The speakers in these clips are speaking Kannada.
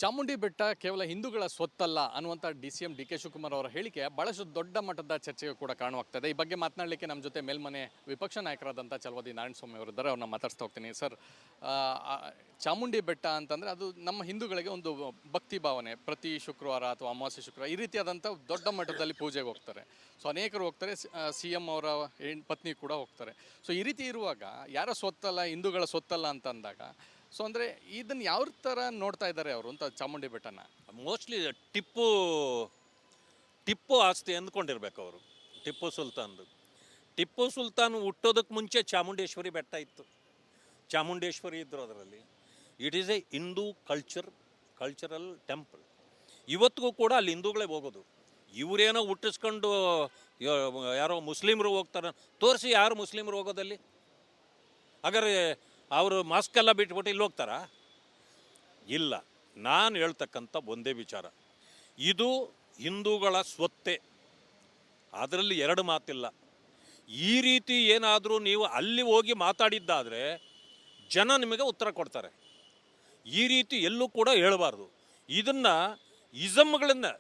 ಚಾಮುಂಡಿ ಬೆಟ್ಟ ಕೇವಲ ಹಿಂದೂಗಳ ಸ್ವತ್ತಲ್ಲ ಅನ್ನುವಂಥ ಡಿ.ಸಿ.ಎಂ ಡಿ.ಕೆ. ಶಿವಕುಮಾರ್ ಅವರ ಹೇಳಿಕೆ ಬಹಳಷ್ಟು ದೊಡ್ಡ ಮಟ್ಟದ ಚರ್ಚೆಗೆ ಕೂಡ ಕಾರಣವಾಗ್ತದೆ. ಈ ಬಗ್ಗೆ ಮಾತನಾಡಲಿಕ್ಕೆ ನಮ್ಮ ಜೊತೆ ಮೇಲ್ಮನೆ ವಿಪಕ್ಷ ನಾಯಕರಾದಂಥ ಚಲವಾದಿ ನಾರಾಯಣಸ್ವಾಮಿ ಅವರಿದ್ದಾರೆ. ಅವ್ರನ್ನ ಮಾತಾಡ್ಸ್ತಾ ಹೋಗ್ತೀನಿ. ಸರ್, ಚಾಮುಂಡಿ ಬೆಟ್ಟ ಅಂತಂದರೆ ಅದು ನಮ್ಮ ಹಿಂದೂಗಳಿಗೆ ಒಂದು ಭಕ್ತಿ ಭಾವನೆ. ಪ್ರತಿ ಶುಕ್ರವಾರ ಅಥವಾ ಅಮಾವಾಸ್ಯೆ ಶುಕ್ರವಾರ ಈ ರೀತಿಯಾದಂಥ ದೊಡ್ಡ ಮಟ್ಟದಲ್ಲಿ ಪೂಜೆಗೆ ಹೋಗ್ತಾರೆ. ಸೊ ಅನೇಕರು ಹೋಗ್ತಾರೆ. ಸಿ.ಎಂ ಅವರ ಪತ್ನಿ ಕೂಡ ಹೋಗ್ತಾರೆ. ಸೊ ಈ ರೀತಿ ಇರುವಾಗ ಯಾರ ಸ್ವತ್ತಲ್ಲ, ಹಿಂದೂಗಳ ಸ್ವತ್ತಲ್ಲ ಅಂತ ಅಂದಾಗ, ಸೊ ಅಂದರೆ ಇದನ್ನು ಯಾವ ಥರ ನೋಡ್ತಾ ಇದ್ದಾರೆ ಅವರು ಅಂತ ಚಾಮುಂಡಿ ಬೆಟ್ಟನ? ಮೋಸ್ಟ್ಲಿ ಟಿಪ್ಪು ಆಸ್ತಿ ಅಂದ್ಕೊಂಡಿರ್ಬೇಕು ಅವರು. ಟಿಪ್ಪು ಸುಲ್ತಾನ್ ಹುಟ್ಟೋದಕ್ಕೆ ಮುಂಚೆ ಚಾಮುಂಡೇಶ್ವರಿ ಬೆಟ್ಟ ಇತ್ತು. ಚಾಮುಂಡೇಶ್ವರಿ ಇದ್ದರು ಅದರಲ್ಲಿ. It is A Hindu cultural temple. ಇವತ್ತಿಗೂ ಕೂಡ ಅಲ್ಲಿ ಹಿಂದೂಗಳೇ ಹೋಗೋದು. ಇವರೇನೋ ಹುಟ್ಟಿಸ್ಕೊಂಡು ಯಾರೋ ಮುಸ್ಲಿಮರು ಹೋಗ್ತಾರೆ ತೋರಿಸಿ. ಯಾರು ಮುಸ್ಲಿಮರು ಹೋಗೋದಲ್ಲಿ? ಹಾಗಾದ್ರೆ ಅವರು ಮಾಸ್ಕೆಲ್ಲ ಬಿಟ್ಬಿಟ್ಟು ಇಲ್ಲಿ ಹೋಗ್ತಾರಾ? ಇಲ್ಲ. ನಾನು ಹೇಳ್ತಕ್ಕಂಥ ಒಂದೇ ವಿಚಾರ, ಇದು ಹಿಂದೂಗಳ ಸ್ವತ್ತೇ, ಅದರಲ್ಲಿ ಎರಡು ಮಾತಿಲ್ಲ. ಈ ರೀತಿ ಏನಾದರೂ ನೀವು ಅಲ್ಲಿ ಹೋಗಿ ಮಾತಾಡಿದ್ದಾದರೆ ಜನ ನಿಮಗೆ ಉತ್ತರ ಕೊಡ್ತಾರೆ. ಈ ರೀತಿ ಎಲ್ಲೂ ಕೂಡ ಹೇಳಬಾರ್ದು. ಇದನ್ನು ಇಸಮ್ಗಳನ್ನು,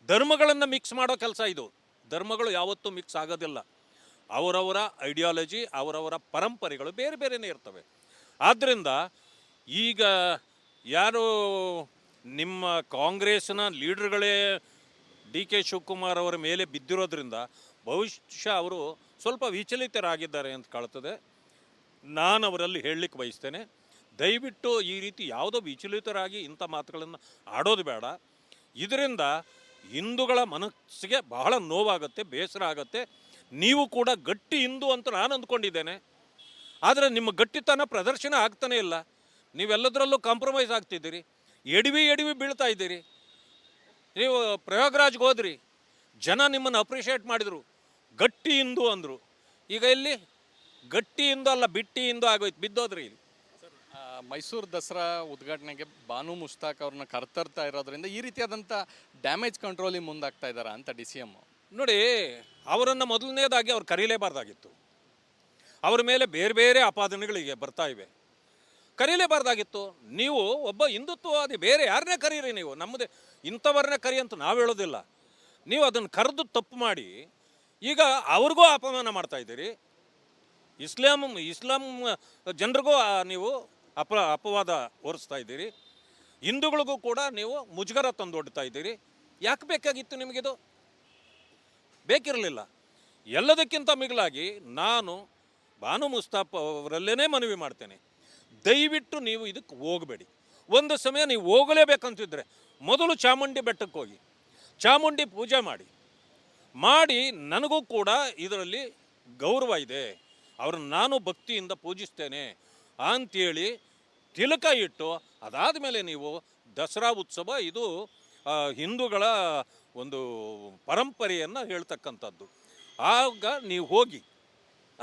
ಧರ್ಮಗಳನ್ನು ಮಿಕ್ಸ್ ಮಾಡೋ ಕೆಲಸ ಇದು. ಧರ್ಮಗಳು ಯಾವತ್ತೂ ಮಿಕ್ಸ್ ಆಗೋದಿಲ್ಲ. ಅವರವರ ಐಡಿಯಾಲಜಿ, ಅವರವರ ಪರಂಪರೆಗಳು ಬೇರೆ ಬೇರೆಯೇ ಇರ್ತವೆ. ಆದ್ದರಿಂದ ಈಗ ಯಾರು ನಿಮ್ಮ ಕಾಂಗ್ರೆಸ್ನ ಲೀಡರ್ಗಳೇ ಡಿ.ಕೆ. ಶಿವಕುಮಾರ್ ಅವರ ಮೇಲೆ ಬಿದ್ದಿರೋದ್ರಿಂದ ಬಹುಶಃ ಅವರು ಸ್ವಲ್ಪ ವಿಚಲಿತರಾಗಿದ್ದಾರೆ ಅಂತ ಕಾಣ್ತದೆ. ನಾನು ಅವರಲ್ಲಿ ಹೇಳಲಿಕ್ಕೆ ಬಯಸ್ತೇನೆ, ದಯವಿಟ್ಟು ಈ ರೀತಿ ಯಾವುದೋ ವಿಚಲಿತರಾಗಿ ಇಂಥ ಮಾತುಗಳನ್ನು ಆಡೋದು ಬೇಡ. ಇದರಿಂದ ಹಿಂದೂಗಳ ಮನಸ್ಸಿಗೆ ಬಹಳ ನೋವಾಗುತ್ತೆ, ಬೇಸರ ಆಗುತ್ತೆ. ನೀವು ಕೂಡ ಗಟ್ಟಿ ಹಿಂದೂ ಅಂತ ನಾನು ಅಂದ್ಕೊಂಡಿದ್ದೇನೆ. ಆದರೆ ನಿಮ್ಮ ಗಟ್ಟಿತನ ಪ್ರದರ್ಶನ ಆಗ್ತಾನೇ ಇಲ್ಲ. ನೀವೆಲ್ಲದರಲ್ಲೂ ಕಾಂಪ್ರಮೈಸ್ ಆಗ್ತಿದ್ದೀರಿ, ಎಡವಿ ಬೀಳ್ತಾ ಇದ್ದೀರಿ. ನೀವು ಪ್ರಯಾಗ್ರಾಜ್ಗೆ ಹೋದ್ರಿ, ಜನ ನಿಮ್ಮನ್ನು ಅಪ್ರಿಷಿಯೇಟ್ ಮಾಡಿದರು, ಗಟ್ಟಿ ಹಿಂದೂ ಅಂದರು. ಈಗ ಇಲ್ಲಿ ಗಟ್ಟಿ ಹಿಂದೂ ಅಲ್ಲ, ಬಿಟ್ಟಿ ಹಿಂದೂ ಆಗೋಯ್ತು, ಬಿದ್ದೋದ್ರಿ ಇಲ್ಲಿ. ಮೈಸೂರು ದಸರಾ ಉದ್ಘಾಟನೆಗೆ ಬಾನು ಮುಷ್ತಾಕ್ ಅವ್ರನ್ನ ಕರ್ತರ್ತಾ ಇರೋದ್ರಿಂದ ಈ ರೀತಿಯಾದಂಥ ಡ್ಯಾಮೇಜ್ ಕಂಟ್ರೋಲಿಗೆ ಮುಂದಾಗ್ತಾ ಇದ್ದಾರಾ ಅಂತ ಡಿ.ಸಿ.ಎಂ? ನೋಡಿ, ಅವರನ್ನು ಮೊದಲನೇದಾಗಿ ಅವ್ರು ಕರೀಲೇಬಾರ್ದಾಗಿತ್ತು. ಅವ್ರ ಮೇಲೆ ಬೇರೆ ಬೇರೆ ಆಪಾದನೆಗಳಿಗೆ ಬರ್ತಾ ಇವೆ. ಕರೀಲೇಬಾರ್ದಾಗಿತ್ತು. ನೀವು ಒಬ್ಬ ಹಿಂದುತ್ವವಾದಿ, ಬೇರೆ ಯಾರನ್ನೇ ಕರೀರಿ, ನೀವು ನಮ್ಮದೇ ಇಂಥವ್ರನ್ನೇ ಕರಿ ಅಂತ ನಾವು ಹೇಳೋದಿಲ್ಲ. ನೀವು ಅದನ್ನು ಕರೆದು ತಪ್ಪು ಮಾಡಿ ಈಗ ಅವ್ರಿಗೂ ಅಪಮಾನ ಮಾಡ್ತಾ ಇದ್ದೀರಿ. ಇಸ್ಲಾಂ ಜನರಿಗೂ ನೀವು ಅಪವಾದ ಹೊರಿಸ್ತಾ ಇದ್ದೀರಿ. ಹಿಂದೂಗಳಿಗೂ ಕೂಡ ನೀವು ಮುಜುಗರ ತಂದೊಡ್ತಾ ಇದ್ದೀರಿ. ಯಾಕೆ ಬೇಕಾಗಿತ್ತು ನಿಮಗಿದು? ಬೇಕಿರಲಿಲ್ಲ. ಎಲ್ಲದಕ್ಕಿಂತ ಮಿಗಿಲಾಗಿ ನಾನು ಬಾನು ಮುಸ್ತಾಫ್ ಅವರಲ್ಲೇ ಮನವಿ ಮಾಡ್ತೇನೆ, ದಯವಿಟ್ಟು ನೀವು ಇದಕ್ಕೆ ಹೋಗಬೇಡಿ. ಒಂದು ಸಮಯ ನೀವು ಹೋಗಲೇಬೇಕಂತಿದ್ರೆ ಮೊದಲು ಚಾಮುಂಡಿ ಬೆಟ್ಟಕ್ಕೆ ಹೋಗಿ ಚಾಮುಂಡಿ ಪೂಜೆ ಮಾಡಿ ನನಗೂ ಕೂಡ ಇದರಲ್ಲಿ ಗೌರವ ಇದೆ, ಅವ್ರನ್ನ ನಾನು ಭಕ್ತಿಯಿಂದ ಪೂಜಿಸ್ತೇನೆ ಅಂಥೇಳಿ ತಿಲಕ ಇಟ್ಟು ಅದಾದ ಮೇಲೆ ನೀವು ದಸರಾ ಉತ್ಸವ ಇದು ಹಿಂದೂಗಳ ಒಂದು ಪರಂಪರೆಯನ್ನು ಹೇಳ್ತಕ್ಕಂಥದ್ದು. ಆಗ ನೀವು ಹೋಗಿ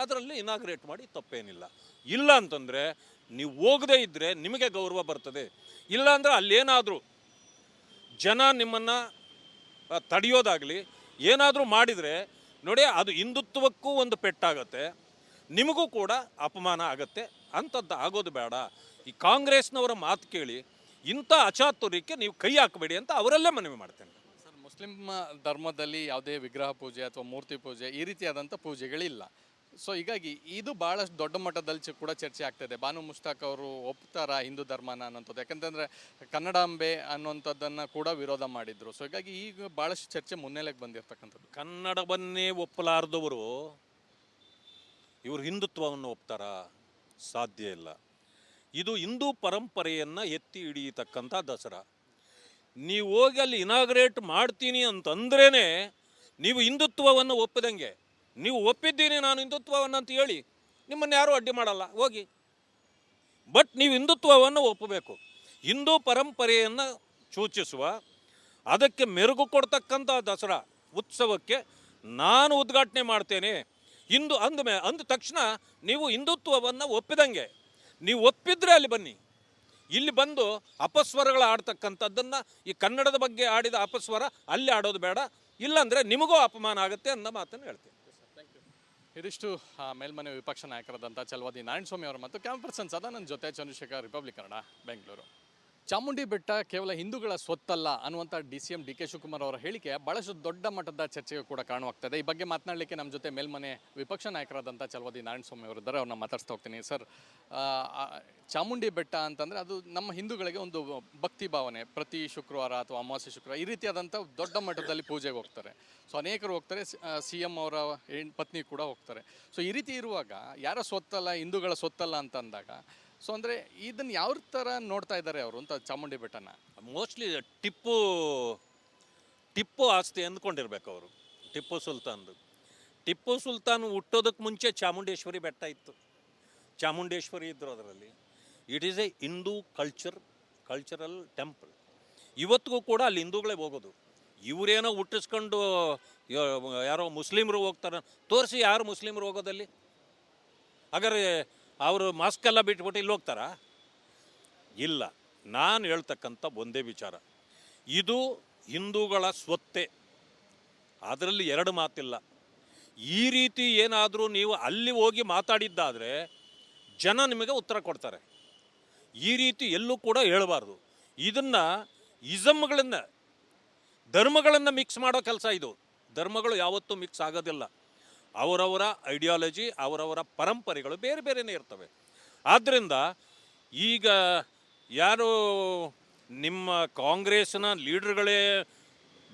ಅದರಲ್ಲಿ ಇನಾಗ್ರೇಟ್ ಮಾಡಿ ತಪ್ಪೇನಿಲ್ಲ. ಇಲ್ಲ ಅಂತಂದರೆ ನೀವು ಹೋಗದೇ ಇದ್ದರೆ ನಿಮಗೆ ಗೌರವ ಬರ್ತದೆ. ಇಲ್ಲಾಂದರೆ ಅಲ್ಲೇನಾದರೂ ಜನ ನಿಮ್ಮನ್ನು ತಡೆಯೋದಾಗಲಿ ಏನಾದರೂ ಮಾಡಿದರೆ ನೋಡಿ, ಅದು ಹಿಂದುತ್ವಕ್ಕೂ ಒಂದು ಪೆಟ್ಟಾಗತ್ತೆ, ನಿಮಗೂ ಕೂಡ ಅಪಮಾನ ಆಗತ್ತೆ. ಅಂಥದ್ದು ಆಗೋದು ಬೇಡ. ಈ ಕಾಂಗ್ರೆಸ್ನವರ ಮಾತು ಕೇಳಿ ಇಂಥ ಅಚಾತುರ್ಯಕ್ಕೆ ನೀವು ಕೈ ಹಾಕಬೇಡಿ ಅಂತ ಅವರಲ್ಲೇ ಮನವಿ ಮಾಡ್ತೇನೆ. ಸರ್, ಮುಸ್ಲಿಂ ಧರ್ಮದಲ್ಲಿ ಯಾವುದೇ ವಿಗ್ರಹ ಪೂಜೆ ಅಥವಾ ಮೂರ್ತಿ ಪೂಜೆ ಈ ರೀತಿಯಾದಂಥ ಪೂಜೆಗಳಿಲ್ಲ. ಸೊ ಹೀಗಾಗಿ ಇದು ಭಾಳಷ್ಟು ದೊಡ್ಡ ಮಟ್ಟದಲ್ಲಿ ಕೂಡ ಚರ್ಚೆ ಆಗ್ತಾಯಿದೆ. ಬಾನು ಮುಷ್ತಾಕ್ ಅವರು ಒಪ್ತಾರ ಹಿಂದೂ ಧರ್ಮನ ಅನ್ನೋಂಥದ್ದು? ಯಾಕಂತಂದರೆ ಕನ್ನಡಾಂಬೆ ಅನ್ನುವಂಥದ್ದನ್ನು ಕೂಡ ವಿರೋಧ ಮಾಡಿದರು. ಸೊ ಹೀಗಾಗಿ ಈಗ ಭಾಳಷ್ಟು ಚರ್ಚೆ ಮುನ್ನೆಲೆಗೆ ಬಂದಿರತಕ್ಕಂಥದ್ದು. ಕನ್ನಡವನ್ನೇ ಒಪ್ಪಲಾರ್ದವರು ಇವರು ಹಿಂದುತ್ವವನ್ನು ಒಪ್ತಾರ? ಸಾಧ್ಯ ಇಲ್ಲ. ಇದು ಹಿಂದೂ ಪರಂಪರೆಯನ್ನು ಎತ್ತಿ ಹಿಡಿಯತಕ್ಕಂಥ ದಸರಾ. ನೀವು ಹೋಗಿ ಅಲ್ಲಿ ಇನಾಗ್ರೇಟ್ ಮಾಡ್ತೀನಿ ಅಂತಂದ್ರೇ ನೀವು ಹಿಂದುತ್ವವನ್ನು ಒಪ್ಪಿದಂಗೆ. ನೀವು ಒಪ್ಪಿದ್ದೀನಿ ನಾನು ಹಿಂದುತ್ವವನ್ನು ಅಂತ ಹೇಳಿ ನಿಮ್ಮನ್ನು ಯಾರೂ ಅಡ್ಡಿ ಮಾಡಲ್ಲ, ಹೋಗಿ. ಬಟ್ ನೀವು ಹಿಂದುತ್ವವನ್ನು ಒಪ್ಪಬೇಕು. ಹಿಂದೂ ಪರಂಪರೆಯನ್ನು ಸೂಚಿಸುವ, ಅದಕ್ಕೆ ಮೆರುಗು ಕೊಡ್ತಕ್ಕಂಥ ದಸರಾ ಉತ್ಸವಕ್ಕೆ ನಾನು ಉದ್ಘಾಟನೆ ಮಾಡ್ತೇನೆ ಅಂದ ತಕ್ಷಣ ನೀವು ಹಿಂದುತ್ವವನ್ನು ಒಪ್ಪಿದಂಗೆ. ನೀವು ಒಪ್ಪಿದ್ರೆ ಅಲ್ಲಿ ಬನ್ನಿ. ಇಲ್ಲಿ ಬಂದು ಅಪಸ್ವರಗಳು ಆಡ್ತಕ್ಕಂಥದ್ದನ್ನು, ಈ ಕನ್ನಡದ ಬಗ್ಗೆ ಆಡಿದ ಅಪಸ್ವರ ಅಲ್ಲಿ ಆಡೋದು ಬೇಡ. ಇಲ್ಲಾಂದರೆ ನಿಮಗೂ ಅಪಮಾನ ಆಗುತ್ತೆ ಅನ್ನೋ ಮಾತನ್ನು ಹೇಳ್ತೀನಿ. ಇದಿಷ್ಟು ಮೇಲ್ಮನೆ ವಿಪಕ್ಷ ನಾಯಕರಾದಂಥ ಚಲವಾದಿ ನಾರಾಯಣಸ್ವಾಮಿ ಅವರು ಮತ್ತು ಕ್ಯಾಮರಾ ಪರ್ಸನ್ ಸದಾನಂದ್ ಜೊತೆ ಚಂದ್ರಶೇಖರ್, ರಿಪಬ್ಲಿಕ್ ಕನ್ನಡ, ಬೆಂಗಳೂರು. ಚಾಮುಂಡಿ ಬೆಟ್ಟ ಕೇವಲ ಹಿಂದೂಗಳ ಸ್ವತ್ತಲ್ಲ ಅನ್ನುವಂಥ DCM DK ಶಿವಕುಮಾರ್ ಅವರ ಹೇಳಿಕೆ ಬಹಳಷ್ಟು ದೊಡ್ಡ ಮಟ್ಟದ ಚರ್ಚೆಗೆ ಕೂಡ ಕಾರಣವಾಗ್ತದೆ. ಈ ಬಗ್ಗೆ ಮಾತನಾಡಲಿಕ್ಕೆ ನಮ್ಮ ಜೊತೆ ಮೇಲ್ಮನೆ ವಿಪಕ್ಷ ನಾಯಕರಾದಂಥ ಚಲವಾದಿ ನಾರಾಯಣಸ್ವಾಮಿ ಅವರಿದ್ದಾರೆ. ಅವ್ರನ್ನ ಮಾತಾಡ್ಸ್ತಾ ಹೋಗ್ತೀನಿ. ಸರ್, ಚಾಮುಂಡಿ ಬೆಟ್ಟ ಅಂತಂದರೆ ಅದು ನಮ್ಮ ಹಿಂದೂಗಳಿಗೆ ಒಂದು ಭಕ್ತಿ ಭಾವನೆ. ಪ್ರತಿ ಶುಕ್ರವಾರ ಅಥವಾ ಅಮಾವಾಸ್ಯೆ ಶುಕ್ರವಾರ ಈ ರೀತಿಯಾದಂಥ ದೊಡ್ಡ ಮಟ್ಟದಲ್ಲಿ ಪೂಜೆಗೆ ಹೋಗ್ತಾರೆ. ಸೊ ಅನೇಕರು ಹೋಗ್ತಾರೆ, CM ಅವರ ಪತ್ನಿ ಕೂಡ ಹೋಗ್ತಾರೆ. ಸೊ ಈ ರೀತಿ ಇರುವಾಗ ಯಾರ ಸ್ವತ್ತಲ್ಲ, ಹಿಂದೂಗಳ ಸ್ವತ್ತಲ್ಲ ಅಂತ ಅಂದಾಗ, ಸೊ ಅಂದರೆ ಇದನ್ನು ಯಾವ ಥರ ನೋಡ್ತಾ ಇದ್ದಾರೆ ಅವರು ಅಂತ ಚಾಮುಂಡಿ ಬೆಟ್ಟನ? ಮೋಸ್ಟ್ಲಿ ಟಿಪ್ಪು ಆಸ್ತಿ ಅಂದ್ಕೊಂಡಿರ್ಬೇಕು ಅವರು. ಟಿಪ್ಪು ಸುಲ್ತಾನ್ ಹುಟ್ಟೋದಕ್ಕೆ ಮುಂಚೆ ಚಾಮುಂಡೇಶ್ವರಿ ಬೆಟ್ಟ ಇತ್ತು. ಚಾಮುಂಡೇಶ್ವರಿ ಇದ್ದರು ಅದರಲ್ಲಿ. It is A Hindu cultural temple. ಇವತ್ತಿಗೂ ಕೂಡ ಅಲ್ಲಿ ಹಿಂದೂಗಳೇ ಹೋಗೋದು. ಇವರೇನೋ ಹುಟ್ಟಿಸ್ಕೊಂಡು ಯಾರೋ ಮುಸ್ಲಿಮರು ಹೋಗ್ತಾರೆ. ತೋರಿಸಿ ಯಾರು ಮುಸ್ಲಿಮರು ಹೋಗೋದಲ್ಲಿ? ಹಾಗಾದ್ರೆ ಅವರು ಮಾಸ್ಕ್ ಎಲ್ಲ ಬಿಟ್ಬಿಟ್ಟು ಇಲ್ಲಿ ಹೋಗ್ತಾರಾ? ಇಲ್ಲ. ನಾನು ಹೇಳ್ತಕ್ಕಂಥ ಒಂದೇ ವಿಚಾರ, ಇದು ಹಿಂದೂಗಳ ಸ್ವತ್ತೇ, ಅದರಲ್ಲಿ ಎರಡು ಮಾತಿಲ್ಲ. ಈ ರೀತಿ ಏನಾದರೂ ನೀವು ಅಲ್ಲಿ ಹೋಗಿ ಮಾತಾಡಿದ್ದಾದರೆ ಜನ ನಿಮಗೆ ಉತ್ತರ ಕೊಡ್ತಾರೆ. ಈ ರೀತಿ ಎಲ್ಲೂ ಕೂಡ ಹೇಳಬಾರ್ದು. ಇದನ್ನು ಇಸಮ್ಗಳನ್ನು, ಧರ್ಮಗಳನ್ನು ಮಿಕ್ಸ್ ಮಾಡೋ ಕೆಲಸ ಇದು. ಧರ್ಮಗಳು ಯಾವತ್ತೂ ಮಿಕ್ಸ್ ಆಗೋದಿಲ್ಲ. ಅವರವರ ಐಡಿಯಾಲಜಿ, ಅವರವರ ಪರಂಪರೆಗಳು ಬೇರೆ ಬೇರೆಯೇ ಇರ್ತವೆ. ಆದ್ದರಿಂದ ಈಗ ಯಾರು ನಿಮ್ಮ ಕಾಂಗ್ರೆಸ್ನ ಲೀಡರ್ಗಳೇ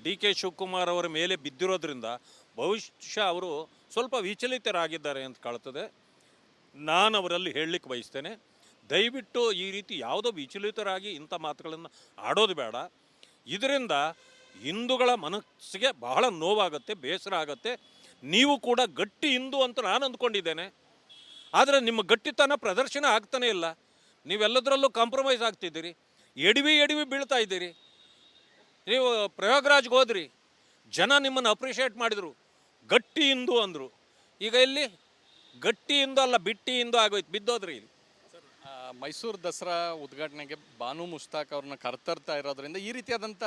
DK ಶಿವಕುಮಾರ್ ಅವರ ಮೇಲೆ ಬಿದ್ದಿರೋದ್ರಿಂದ ಬಹುಶಃ ಅವರು ಸ್ವಲ್ಪ ವಿಚಲಿತರಾಗಿದ್ದಾರೆ ಅಂತ ಕಾಣ್ತದೆ. ನಾನು ಅವರಲ್ಲಿ ಹೇಳಲಿಕ್ಕೆ ಬಯಸ್ತೇನೆ, ದಯವಿಟ್ಟು ಈ ರೀತಿ ಯಾವುದೋ ವಿಚಲಿತರಾಗಿ ಇಂಥ ಮಾತುಗಳನ್ನು ಆಡೋದು ಬೇಡ. ಇದರಿಂದ ಹಿಂದೂಗಳ ಮನಸ್ಸಿಗೆ ಬಹಳ ನೋವಾಗುತ್ತೆ, ಬೇಸರ ಆಗುತ್ತೆ. ನೀವು ಕೂಡ ಗಟ್ಟಿ ಹಿಂದೂ ಅಂತ ನಾನು ಅಂದ್ಕೊಂಡಿದ್ದೇನೆ. ಆದರೆ ನಿಮ್ಮ ಗಟ್ಟಿತನ ಪ್ರದರ್ಶನ ಆಗ್ತಾನೇ ಇಲ್ಲ. ನೀವೆಲ್ಲದರಲ್ಲೂ ಕಾಂಪ್ರಮೈಸ್ ಆಗ್ತಿದ್ದೀರಿ, ಎಡವಿ ಬೀಳ್ತಾ ಇದ್ದೀರಿ. ನೀವು ಪ್ರಯಾಗ್ರಾಜ್ಗೆ ಹೋದ್ರಿ, ಜನ ನಿಮ್ಮನ್ನು ಅಪ್ರಿಷಿಯೇಟ್ ಮಾಡಿದರು, ಗಟ್ಟಿ ಹಿಂದೂ ಅಂದರು. ಈಗ ಇಲ್ಲಿ ಗಟ್ಟಿ ಹಿಂದೂ ಅಲ್ಲ, ಬಿಟ್ಟಿ ಹಿಂದೂ ಆಗೋಯ್ತು, ಬಿದ್ದೋದ್ರಿ ಇಲ್ಲಿ. ಮೈಸೂರು ದಸರಾ ಉದ್ಘಾಟನೆಗೆ ಬಾನು ಮುಷ್ತಾಕ್ ಅವ್ರನ್ನ ಕರ್ತರ್ತಾ ಇರೋದ್ರಿಂದ ಈ ರೀತಿಯಾದಂಥ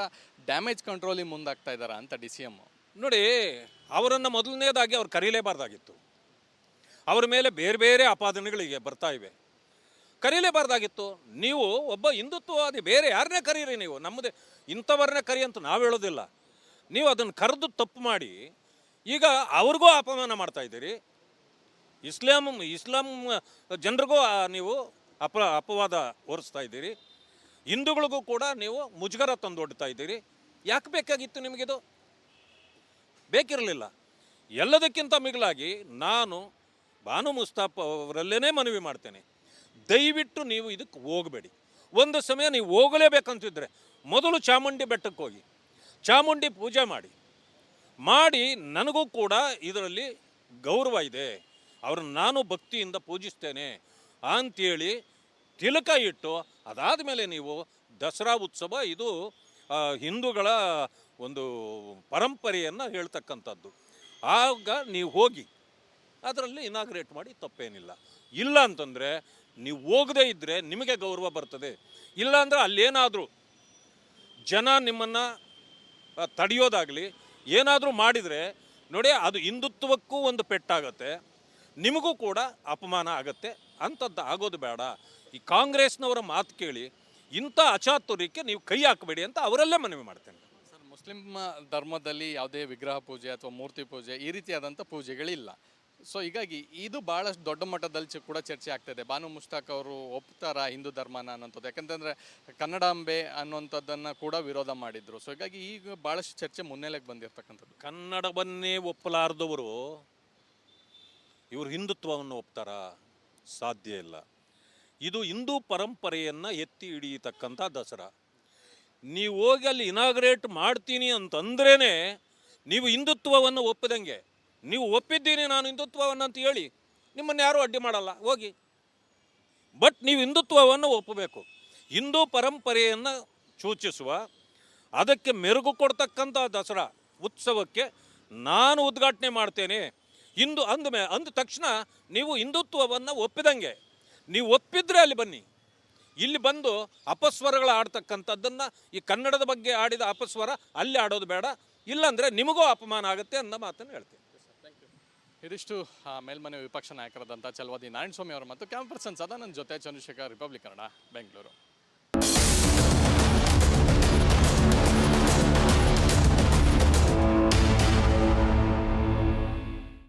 ಡ್ಯಾಮೇಜ್ ಕಂಟ್ರೋಲಿಗೆ ಮುಂದಾಗ್ತಾ ಇದ್ದಾರಾ ಅಂತ DCM? ನೋಡಿ, ಅವರನ್ನು ಮೊದಲನೇದಾಗಿ ಅವ್ರು ಕರೀಲೇಬಾರ್ದಾಗಿತ್ತು. ಅವರ ಮೇಲೆ ಬೇರೆ ಬೇರೆ ಆಪಾದನೆಗಳಿಗೆ ಬರ್ತಾ ಇವೆ. ಕರೀಲೇಬಾರ್ದಾಗಿತ್ತು. ನೀವು ಒಬ್ಬ ಹಿಂದುತ್ವವಾದಿ, ಬೇರೆ ಯಾರನ್ನೇ ಕರೀರಿ, ನೀವು ನಮ್ಮದೇ ಇಂಥವ್ರನ್ನೇ ಕರಿ ಅಂತ ನಾವು ಹೇಳೋದಿಲ್ಲ. ನೀವು ಅದನ್ನು ಕರೆದು ತಪ್ಪು ಮಾಡಿ ಈಗ ಅವ್ರಿಗೂ ಅಪಮಾನ ಮಾಡ್ತಾ ಇದ್ದೀರಿ. ಇಸ್ಲಾಂ ಜನರಿಗೂ ನೀವು ಅಪವಾದ ಹೊರಿಸ್ತಾ ಇದ್ದೀರಿ. ಹಿಂದೂಗಳಿಗೂ ಕೂಡ ನೀವು ಮುಜುಗರ ತಂದೊಡ್ತಾ ಇದ್ದೀರಿ. ಯಾಕೆ ಬೇಕಾಗಿತ್ತು ನಿಮಗಿದು? ಬೇಕಿರಲಿಲ್ಲ. ಎಲ್ಲದಕ್ಕಿಂತ ಮಿಗಿಲಾಗಿ ನಾನು ಬಾನು ಮುಸ್ತಾಫ್ ಅವರಲ್ಲೇ ಮನವಿ ಮಾಡ್ತೇನೆ, ದಯವಿಟ್ಟು ನೀವು ಇದಕ್ಕೆ ಹೋಗಬೇಡಿ. ಒಂದು ಸಮಯ ನೀವು ಹೋಗಲೇಬೇಕಂತಿದ್ರೆ ಮೊದಲು ಚಾಮುಂಡಿ ಬೆಟ್ಟಕ್ಕೆ ಹೋಗಿ ಚಾಮುಂಡಿ ಪೂಜೆ ಮಾಡಿ ನನಗೂ ಕೂಡ ಇದರಲ್ಲಿ ಗೌರವ ಇದೆ, ಅವ್ರನ್ನ ನಾನು ಭಕ್ತಿಯಿಂದ ಪೂಜಿಸ್ತೇನೆ ಅಂಥೇಳಿ ತಿಲಕ ಇಟ್ಟು ಅದಾದ ಮೇಲೆ ನೀವು ದಸರಾ ಉತ್ಸವ, ಇದು ಹಿಂದೂಗಳ ಒಂದು ಪರಂಪರೆಯನ್ನು ಹೇಳ್ತಕ್ಕಂಥದ್ದು, ಆಗ ನೀವು ಹೋಗಿ ಅದರಲ್ಲಿ ಇನಾಗ್ರೇಟ್ ಮಾಡಿ ತಪ್ಪೇನಿಲ್ಲ. ಇಲ್ಲ ಅಂತಂದರೆ ನೀವು ಹೋಗದೇ ಇದ್ದರೆ ನಿಮಗೆ ಗೌರವ ಬರ್ತದೆ. ಇಲ್ಲಾಂದರೆ ಅಲ್ಲೇನಾದರೂ ಜನ ನಿಮ್ಮನ್ನು ತಡೆಯೋದಾಗಲಿ ಏನಾದರೂ ಮಾಡಿದರೆ ನೋಡಿ, ಅದು ಹಿಂದುತ್ವಕ್ಕೂ ಒಂದು ಪೆಟ್ಟಾಗತ್ತೆ, ನಿಮಗೂ ಕೂಡ ಅಪಮಾನ ಆಗತ್ತೆ. ಅಂಥದ್ದು ಆಗೋದು ಬೇಡ. ಈ ಕಾಂಗ್ರೆಸ್ನವರ ಮಾತು ಕೇಳಿ ಇಂಥ ಅಚಾತುರ್ಯಕ್ಕೆ ನೀವು ಕೈ ಹಾಕಬೇಡಿ ಅಂತ ಅವರಲ್ಲೇ ಮನವಿ ಮಾಡ್ತೇನೆ. ಸರ್, ಮುಸ್ಲಿಂ ಧರ್ಮದಲ್ಲಿ ಯಾವುದೇ ವಿಗ್ರಹ ಪೂಜೆ ಅಥವಾ ಮೂರ್ತಿ ಪೂಜೆ ಈ ರೀತಿಯಾದಂಥ ಪೂಜೆಗಳಿಲ್ಲ. ಸೊ ಹೀಗಾಗಿ ಇದು ಭಾಳಷ್ಟು ದೊಡ್ಡ ಮಟ್ಟದಲ್ಲಿ ಕೂಡ ಚರ್ಚೆ ಆಗ್ತಾಯಿದೆ. ಬಾನು ಮುಷ್ತಾಕ್ ಅವರು ಒಪ್ತಾರಾ ಹಿಂದೂ ಧರ್ಮನ ಅನ್ನೋಂಥದ್ದು? ಯಾಕಂತಂದರೆ ಕನ್ನಡಾಂಬೆ ಅನ್ನುವಂಥದ್ದನ್ನು ಕೂಡ ವಿರೋಧ ಮಾಡಿದರು. ಸೊ ಹೀಗಾಗಿ ಈಗ ಭಾಳಷ್ಟು ಚರ್ಚೆ ಮುನ್ನೆಲೆಗೆ ಬಂದಿರತಕ್ಕಂಥದ್ದು. ಕನ್ನಡವನ್ನೇ ಒಪ್ಪಲಾರ್ದವರು ಇವರು ಹಿಂದುತ್ವವನ್ನು ಒಪ್ತಾರಾ? ಸಾಧ್ಯ ಇಲ್ಲ. ಇದು ಹಿಂದೂ ಪರಂಪರೆಯನ್ನು ಎತ್ತಿ ಹಿಡಿಯತಕ್ಕಂಥ ದಸರಾ. ನೀವು ಹೋಗಿ ಅಲ್ಲಿ ಇನಾಗ್ರೇಟ್ ಮಾಡ್ತೀನಿ ಅಂತಂದ್ರೇ ನೀವು ಹಿಂದುತ್ವವನ್ನು ಒಪ್ಪದಂಗೆ. ನೀವು ಒಪ್ಪಿದ್ದೀನಿ ನಾನು ಹಿಂದುತ್ವವನ್ನು ಅಂತ ಹೇಳಿ ನಿಮ್ಮನ್ನು ಯಾರೂ ಅಡ್ಡಿ ಮಾಡಲ್ಲ, ಹೋಗಿ. ಬಟ್ ನೀವು ಹಿಂದುತ್ವವನ್ನು ಒಪ್ಪಬೇಕು. ಹಿಂದೂ ಪರಂಪರೆಯನ್ನು ಸೂಚಿಸುವ, ಅದಕ್ಕೆ ಮೆರುಗು ಕೊಡ್ತಕ್ಕಂಥ ದಸರಾ ಉತ್ಸವಕ್ಕೆ ನಾನು ಉದ್ಘಾಟನೆ ಮಾಡ್ತೇನೆ ಹಿಂದೂ ಅಂದ ತಕ್ಷಣ ನೀವು ಹಿಂದುತ್ವವನ್ನು ಒಪ್ಪಿದಂಗೆ. ನೀವು ಒಪ್ಪಿದ್ರೆ ಅಲ್ಲಿ ಬನ್ನಿ. ಇಲ್ಲಿ ಬಂದು ಅಪಸ್ವರಗಳು ಆಡ್ತಕ್ಕಂಥದ್ದನ್ನು, ಈ ಕನ್ನಡದ ಬಗ್ಗೆ ಆಡಿದ ಅಪಸ್ವರ ಅಲ್ಲಿ ಆಡೋದು ಬೇಡ. ಇಲ್ಲಾಂದರೆ ನಿಮಗೂ ಅಪಮಾನ ಆಗುತ್ತೆ ಅನ್ನೋ ಮಾತನ್ನು ಹೇಳ್ತೀನಿ. ಇದಿಷ್ಟು ಮೇಲ್ಮನೆ ವಿಪಕ್ಷ ನಾಯಕರಾದಂಥ ಚಲವಾದಿ ನಾರಾಯಣಸ್ವಾಮಿ ಅವರು ಮತ್ತು ಕ್ಯಾಮರಾ ಪರ್ಸನ್ ಸದಾನಂದ್ ಜೊತೆ ಚಂದ್ರಶೇಖರ್, ರಿಪಬ್ಲಿಕ್ ಕನ್ನಡ, ಬೆಂಗಳೂರು.